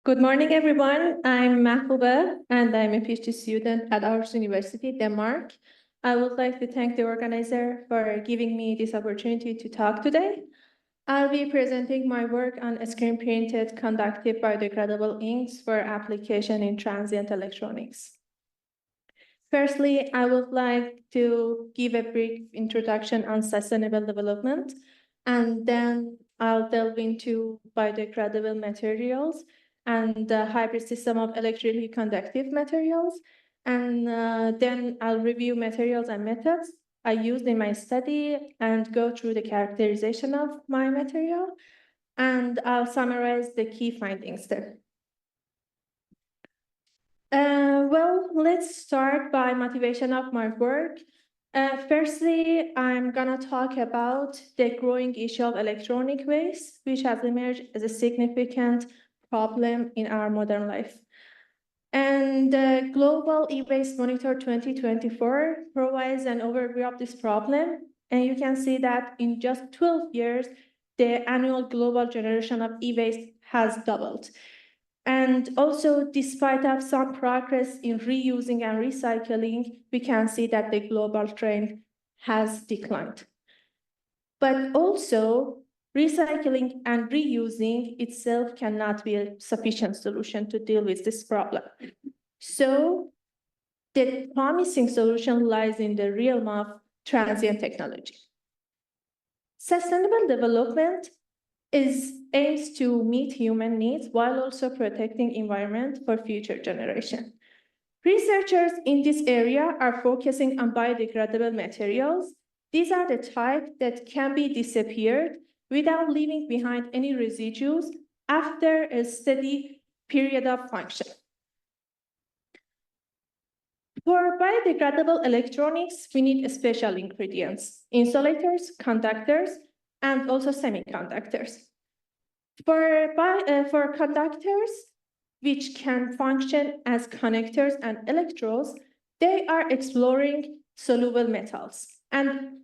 Good morning, everyone. I'm Mahboubeh, and I'm a PhD student at Aarhus University, Denmark. I would like to thank the organizer for giving me this opportunity to talk today. I'll be presenting my work on screen-printed conductive biodegradable inks for application in transient electronics. Firstly, I would like to give a brief introduction on sustainable development, and then I'll delve into biodegradable materials and the hybrid system of electrically conductive materials. And then I'll review materials and methods I used in my study and go through the characterization of my material. And I'll summarize the key findings there. Well, let's start by motivation of my work. Firstly, I'm gonna talk about the growing issue of electronic waste, which has emerged as a significant problem in our modern life. And the Global E-Waste Monitor 2024 provides an overview of this problem. And you can see that in just 12 years, the annual global generation of e-waste has doubled. And also, despite of some progress in reusing and recycling, we can see that the global trend has declined. But also, recycling and reusing itself cannot be a sufficient solution to deal with this problem. So the promising solution lies in the realm of transient technology. Sustainable development aims to meet human needs while also protecting environment for future generation. Researchers in this area are focusing on biodegradable materials. These are the type that can be disappeared without leaving behind any residues after a steady period of function. For biodegradable electronics, we need special ingredients, insulators, conductors, and also semiconductors. For conductors, which can function as connectors and electrodes, they are exploring soluble metals. And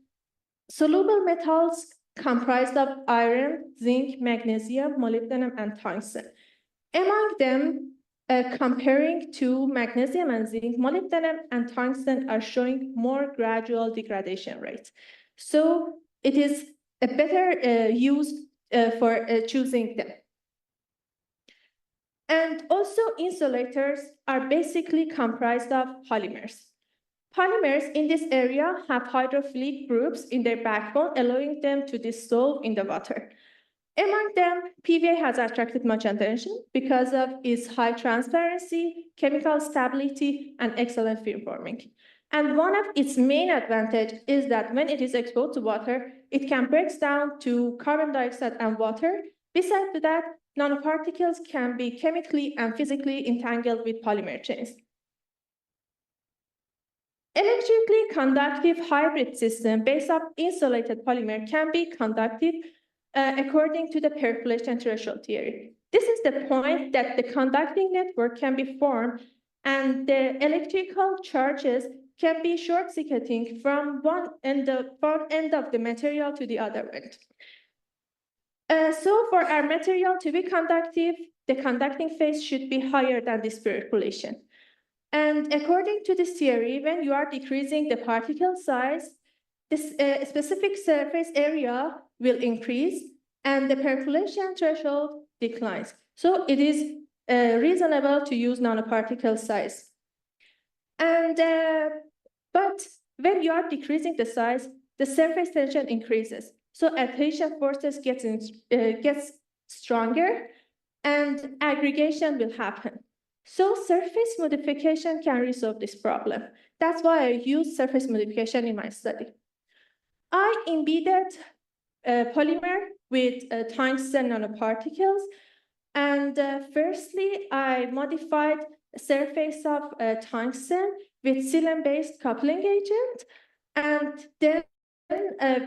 soluble metals comprised of iron, zinc, magnesium, molybdenum, and tungsten. Among them, comparing to magnesium and zinc, molybdenum and tungsten are showing more gradual degradation rates. So it is a better use for choosing them. And also insulators are basically comprised of polymers. Polymers in this area have hydrophilic groups in their backbone, allowing them to dissolve in the water. Among them, PVA has attracted much attention because of its high transparency, chemical stability, and excellent film forming. And one of its main advantages is that when it is exposed to water, it can break down to carbon dioxide and water. Besides that, nanoparticles can be chemically and physically entangled with polymer chains. Electrically conductive hybrid system based on insulated polymer can be conductive according to the percolation threshold theory. This is the point that the conducting network can be formed and the electrical charges can be short-circuiting from one end of the material to the other end. So for our material to be conductive, the conducting phase should be higher than this percolation. And according to this theory, when you are decreasing the particle size, this specific surface area will increase and the percolation threshold declines. So it is reasonable to use nanoparticle size. And but when you are decreasing the size, the surface tension increases. So adhesion forces gets stronger and aggregation will happen. So surface modification can resolve this problem. That's why I use surface modification in my study. I embedded polymer with tungsten nanoparticles. And firstly, I modified the surface of tungsten with silicon-based coupling agent. And then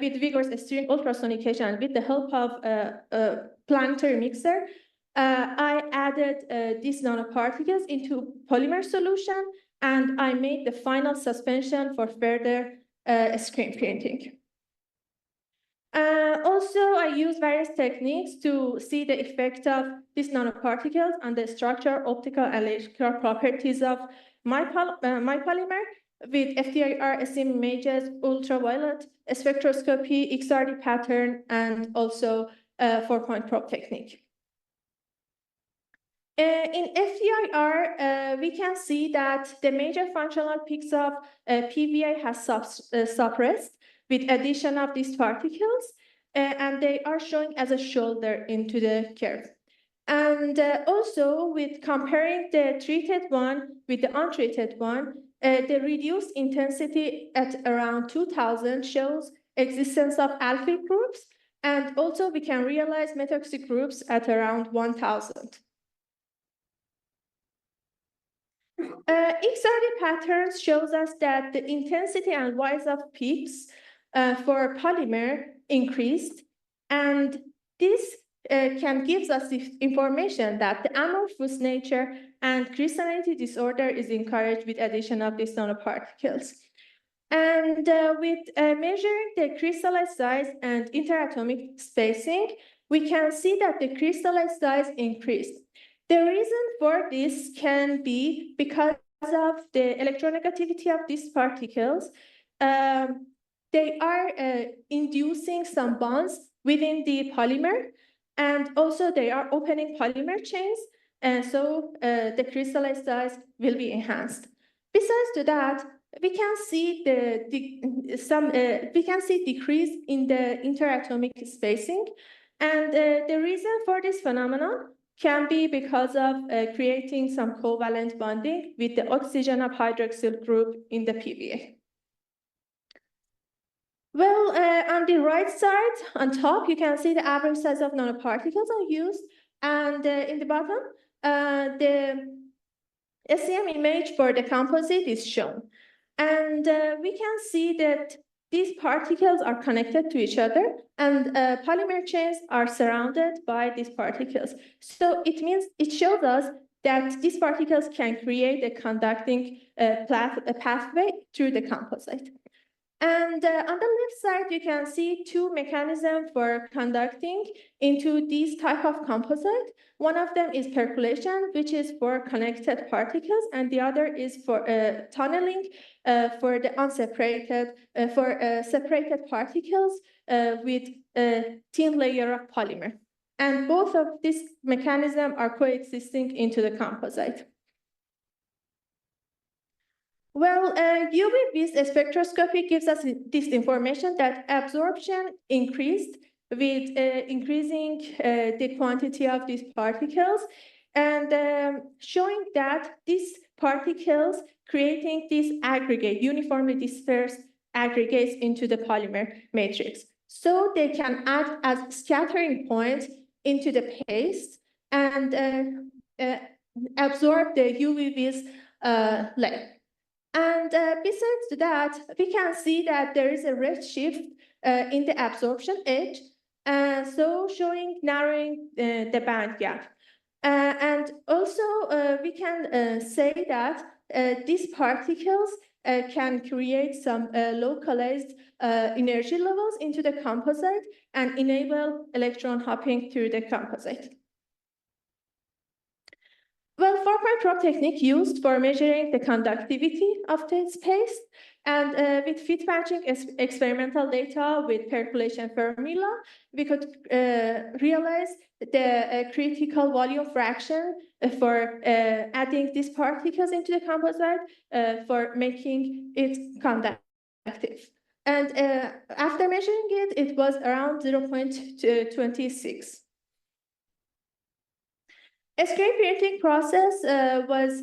with vigorous steering ultrasonication with the help of a planetary mixer, I added these nanoparticles into polymer solution, and I made the final suspension for further screen printing. Also, I use various techniques to see the effect of these nanoparticles on the structure, optical, and electrical properties of my polymer with FTIR SEM images, ultraviolet spectroscopy, XRD pattern, and also 4-point probe technique. In FTIR, we can see that the major functional peaks of PVA has suppressed with addition of these particles, and they are showing as a shoulder into the curve. And also, with comparing the treated one with the untreated one, the reduced intensity at around 2000 shows existence of alpha groups, and also we can realize metoxic groups at around 1000. XRD patterns shows us that the intensity and rise of peaks for polymer increased, and this can give us the information that the amorphous nature and crystallinity disorder is encouraged with addition of these nanoparticles. And with measuring the crystallized size and interatomic spacing, we can see that the crystallized size increased. The reason for this can be because of the electronegativity of these particles. They are inducing some bonds within the polymer, and also they are opening polymer chains, and so the crystallized size will be enhanced. Besides to that, we can see decrease in the interatomic spacing, and the reason for this phenomenon can be because of creating some covalent bonding with the oxygen of hydroxyl group in the PVA. Well, on the right side, on top, you can see the average size of nanoparticles are used, and in the bottom, the SEM image for the composite is shown. And we can see that these particles are connected to each other, and polymer chains are surrounded by these particles. So it means it shows us that these particles can create a conducting pathway through the composite. And on the left side, you can see two mechanisms for conducting into these type of composite. One of them is percolation, which is for connected particles, and the other is for tunneling for the unseparated, separated particles with a thin layer of polymer. And both of these mechanisms are coexisting into the composite. Well, UV-based spectroscopy gives us this information that absorption increased with increasing the quantity of these particles, and showing that these particles creating this aggregate, uniformly dispersed aggregates into the polymer matrix. So they can act as scattering points into the paste and absorb the UV-based light. And besides that, we can see that there is a red shift in the absorption edge, so showing narrowing the band gap. And also, we can say that these particles can create some localized energy levels into the composite and enable electron hopping through the composite. Well, 4-point probe technique used for measuring the conductivity of this paste, and with fit matching experimental data with percolation formula, we could realize the critical volume fraction for adding these particles into the composite for making it conductive. And after measuring it, it was around 0.26. A screen printing process was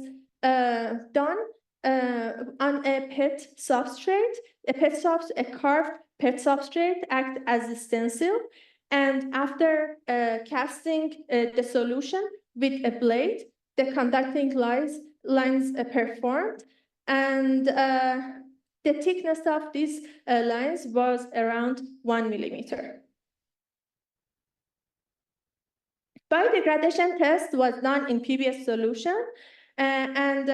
done on a PET substrate. A carved PET substrate acts as a stencil, and after casting the solution with a blade, the conducting lines performed, and the thickness of these lines was around 1 millimeter. Biodegradation test was done in PBS solution, and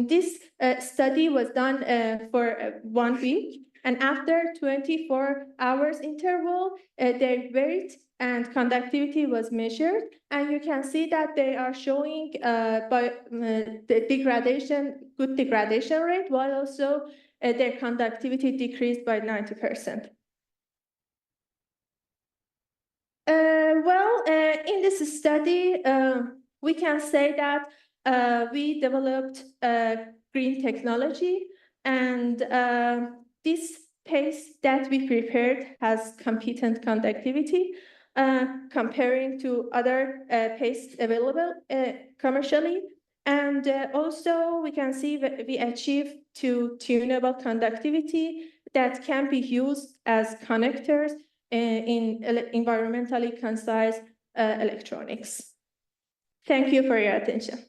this study was done for 1 week. And after 24 hours interval, their weight and conductivity was measured. And you can see that they are showing the degradation, good degradation rate, while also their conductivity decreased by 90%. In this study, we can say that we developed green technology, and this paste that we prepared has competent conductivity comparing to other pastes available commercially. And also we can see that we achieve tunable conductivity that can be used as connectors in environmentally concise electronics. Thank you for your attention.